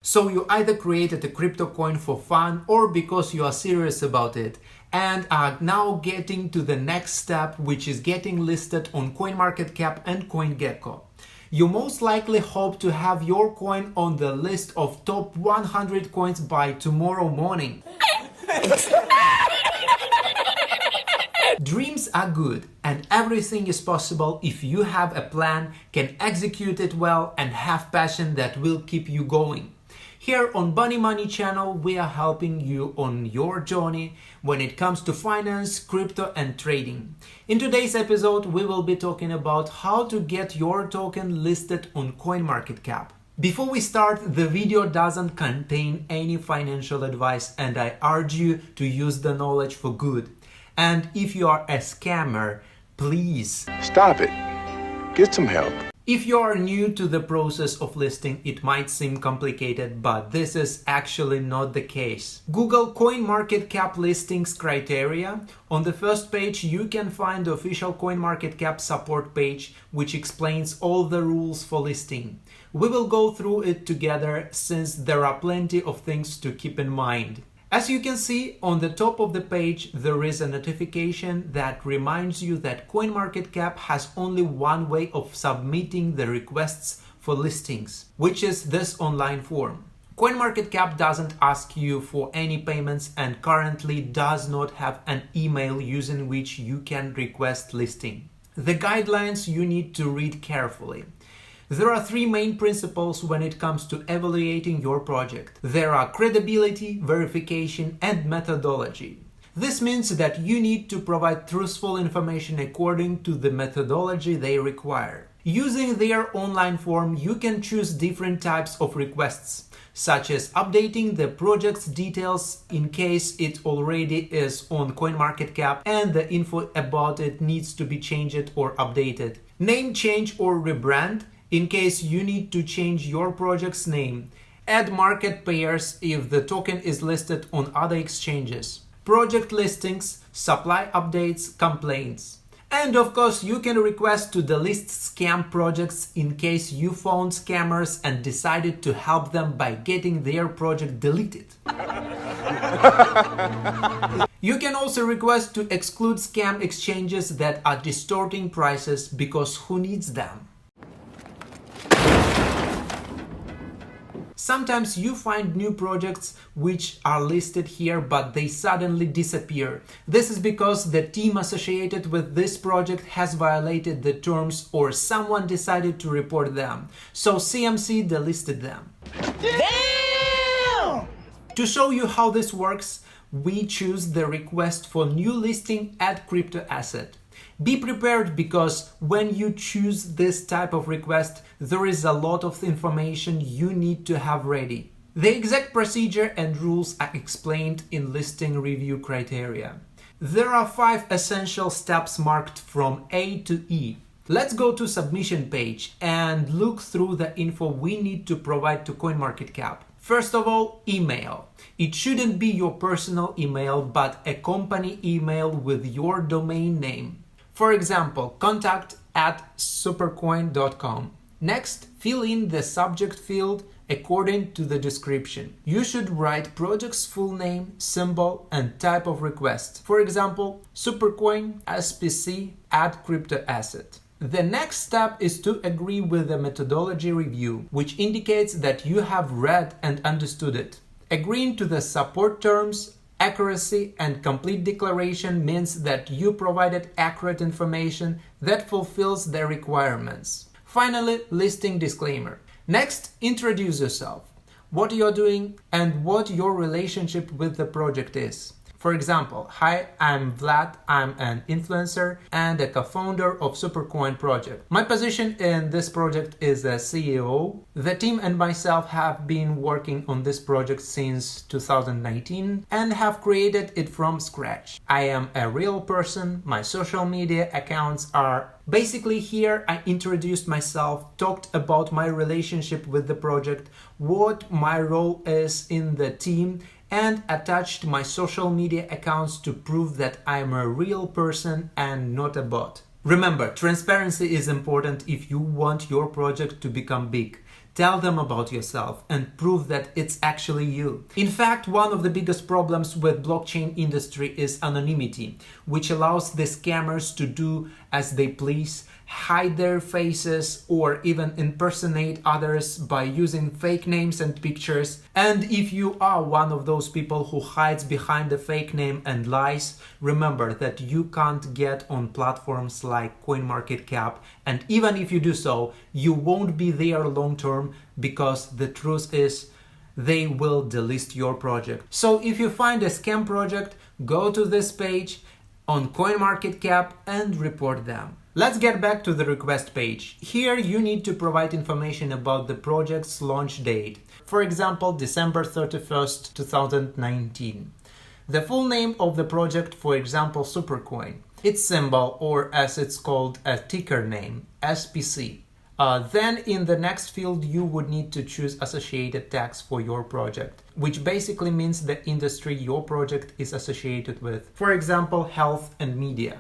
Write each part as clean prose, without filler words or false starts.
So you either created a crypto coin for fun or because you are serious about it and are now getting to the next step, which is getting listed on CoinMarketCap and CoinGecko. You most likely hope to have your coin on the list of top 100 coins by tomorrow morning. Dreams are good and everything is possible if you have a plan, can execute it well and have passion that will keep you going. Here on Bunny Money channel, we are helping you on your journey when it comes to finance, crypto and trading. In today's episode, we will be talking about how to get your token listed on CoinMarketCap. Before we start, the video doesn't contain any financial advice and I urge you to use the knowledge for good. And if you are a scammer, please stop it. Get some help. If you are new to the process of listing, it might seem complicated, but this is actually not the case. Google CoinMarketCap listings criteria. On the first page, you can find the official CoinMarketCap support page, which explains all the rules for listing. We will go through it together since there are plenty of things to keep in mind. As you can see, on the top of the page, there is a notification that reminds you that CoinMarketCap has only one way of submitting the requests for listings, which is this online form. CoinMarketCap doesn't ask you for any payments and currently does not have an email using which you can request listing. The guidelines you need to read carefully. There are three main principles when it comes to evaluating your project. There are credibility, verification, and methodology. This means that you need to provide truthful information according to the methodology they require. Using their online form, you can choose different types of requests, such as updating the project's details in case it already is on CoinMarketCap and the info about it needs to be changed or updated. Name change or rebrand, in case you need to change your project's name. Add market pairs if the token is listed on other exchanges. Project listings, supply updates, complaints. And of course, you can request to delist scam projects in case you found scammers and decided to help them by getting their project deleted. You can also request to exclude scam exchanges that are distorting prices because who needs them? Sometimes you find new projects which are listed here but they suddenly disappear. This is because the team associated with this project has violated the terms or someone decided to report them. So CMC delisted them. Damn! To show you how this works, we choose the request for new listing add crypto asset. Be prepared because when you choose this type of request, there is a lot of information you need to have ready. The exact procedure and rules are explained in listing review criteria. There are 5 essential steps marked from A to E. Let's go to submission page and look through the info we need to provide to CoinMarketCap. First of all, email. It shouldn't be your personal email, but a company email with your domain name. For example, contact@supercoin.com. Next, fill in the subject field according to the description. You should write project's full name, symbol, and type of request. For example, Supercoin SPC add crypto asset. The next step is to agree with the methodology review, which indicates that you have read and understood it. Agreeing to the support terms, accuracy and complete declaration means that you provided accurate information that fulfills the requirements. Finally, listing disclaimer. Next, introduce yourself, what you're doing and what your relationship with the project is. For example, hi, I'm Vlad, I'm an influencer and a co-founder of Supercoin project. My position in this project is a CEO. The team and myself have been working on this project since 2019 and have created it from scratch. I am a real person, my social media accounts are basically here. I introduced myself, talked about my relationship with the project, what my role is in the team, and attached my social media accounts to prove that I'm a real person and not a bot. Remember, transparency is important if you want your project to become big. Tell them about yourself and prove that it's actually you. In fact, one of the biggest problems with blockchain industry is anonymity, which allows the scammers to do as they please, hide their faces, or even impersonate others by using fake names and pictures. And if you are one of those people who hides behind the fake name and lies, remember that you can't get on platforms like CoinMarketCap, and even if you do so, you won't be there long term, because the truth is they will delist your project. So if you find a scam project, go to this page on CoinMarketCap and report them. Let's get back to the request page. Here you need to provide information about the project's launch date. For example, December 31st, 2019. The full name of the project, for example, Supercoin. Its symbol, or as it's called, a ticker name, SPC. Then in the next field you would need to choose associated tags for your project, which basically means the industry your project is associated with. For example, health and media.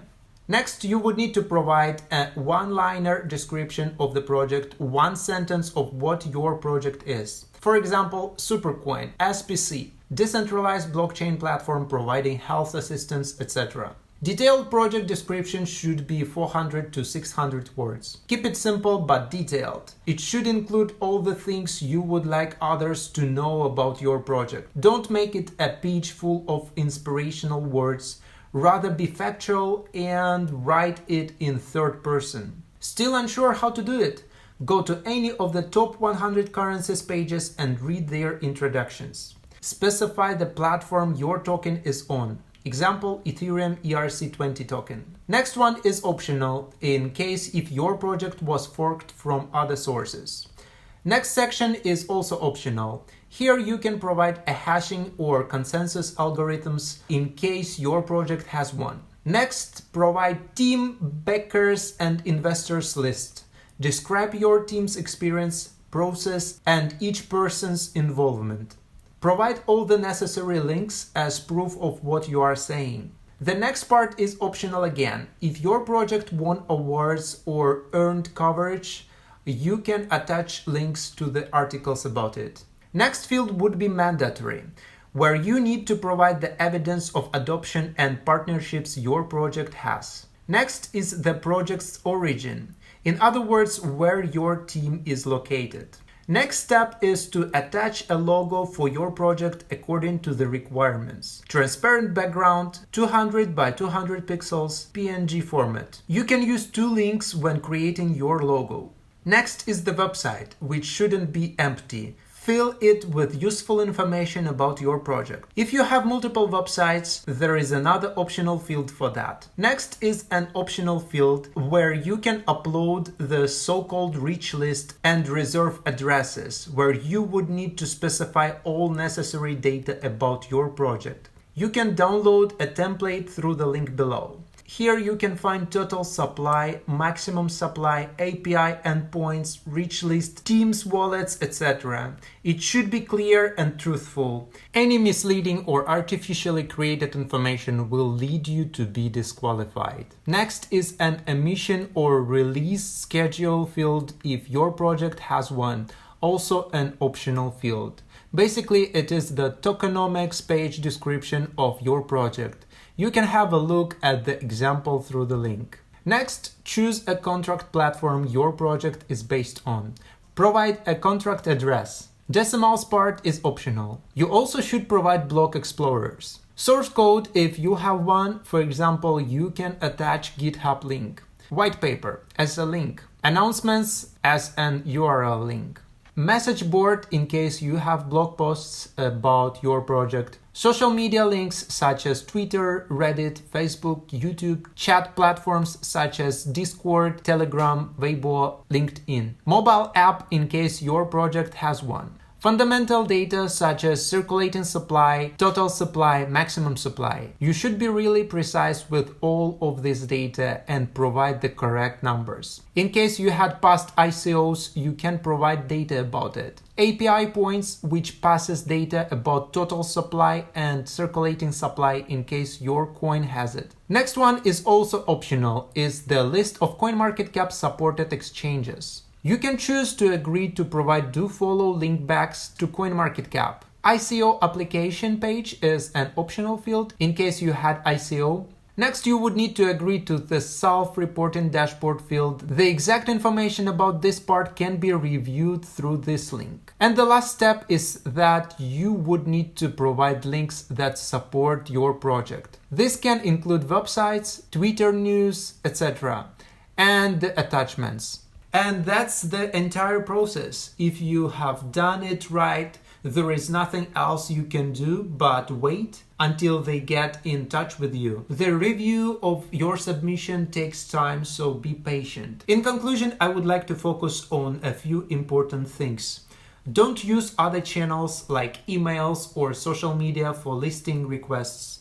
Next, you would need to provide a one-liner description of the project, one sentence of what your project is. For example, Supercoin, SPC, decentralized blockchain platform providing health assistance, etc. Detailed project description should be 400 to 600 words. Keep it simple but detailed. It should include all the things you would like others to know about your project. Don't make it a page full of inspirational words. Rather be factual and write it in third person. Still unsure how to do it? Go to any of the top 100 currencies pages and read their introductions. Specify the platform your token is on. Example, Ethereum ERC20 token. Next one is optional in case if your project was forked from other sources. Next section is also optional. Here you can provide a hashing or consensus algorithms in case your project has one. Next, provide team, backers, and investors list. Describe your team's experience, process, and each person's involvement. Provide all the necessary links as proof of what you are saying. The next part is optional again. If your project won awards or earned coverage, you can attach links to the articles about it. Next field would be mandatory, where you need to provide the evidence of adoption and partnerships your project has. Next is the project's origin, in other words, where your team is located. Next step is to attach a logo for your project according to the requirements. Transparent background, 200 by 200 pixels, PNG format. You can use 2 links when creating your logo. Next is the website, which shouldn't be empty. Fill it with useful information about your project. If you have multiple websites, there is another optional field for that. Next is an optional field where you can upload the so-called rich list and reserve addresses, where you would need to specify all necessary data about your project. You can download a template through the link below. Here you can find total supply, maximum supply, API endpoints, rich list, teams, wallets, etc. It should be clear and truthful. Any misleading or artificially created information will lead you to be disqualified. Next is an emission or release schedule field if your project has one, also an optional field. Basically, it is the tokenomics page description of your project. You can have a look at the example through the link. Next, choose a contract platform your project is based on. Provide a contract address. Decimals part is optional. You also should provide block explorers. Source code if you have one, for example, you can attach GitHub link. White paper as a link. Announcements as an URL link. Message board in case you have blog posts about your project. Social media links such as Twitter, Reddit, Facebook, YouTube, chat platforms such as Discord, Telegram, Weibo, LinkedIn. Mobile app in case your project has one. Fundamental data such as circulating supply, total supply, maximum supply. You should be really precise with all of this data and provide the correct numbers. In case you had past ICOs, you can provide data about it. API points, which passes data about total supply and circulating supply in case your coin has it. Next one is also optional, is the list of CoinMarketCap supported exchanges. You can choose to agree to provide do-follow linkbacks to CoinMarketCap. ICO application page is an optional field in case you had ICO. Next, you would need to agree to the self-reporting dashboard field. The exact information about this part can be reviewed through this link. And the last step is that you would need to provide links that support your project. This can include websites, Twitter news, etc. and the attachments. And that's the entire process. If you have done it right, there is nothing else you can do but wait until they get in touch with you. The review of your submission takes time, so be patient. In conclusion, I would like to focus on a few important things. Don't use other channels like emails or social media for listing requests.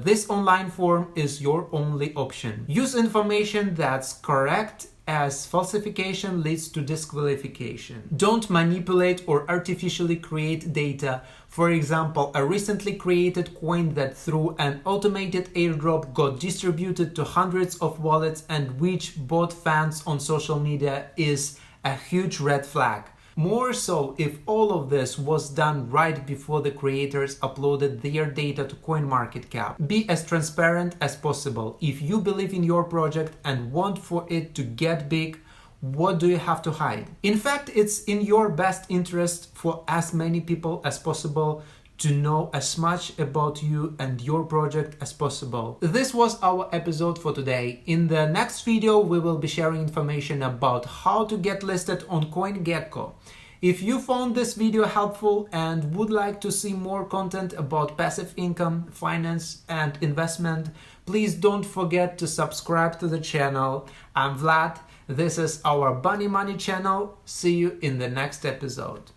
This online form is your only option. Use information that's correct, as falsification leads to disqualification. Don't manipulate or artificially create data. For example, a recently created coin that through an automated airdrop got distributed to hundreds of wallets and which bought fans on social media is a huge red flag. More so if all of this was done right before the creators uploaded their data to CoinMarketCap. Be as transparent as possible. If you believe in your project and want for it to get big, what do you have to hide? In fact, it's in your best interest for as many people as possible to know as much about you and your project as possible. This was our episode for today. In the next video, we will be sharing information about how to get listed on CoinGecko. If you found this video helpful and would like to see more content about passive income, finance, and investment, please don't forget to subscribe to the channel. I'm Vlad. This is our Bunny Money channel. See you in the next episode.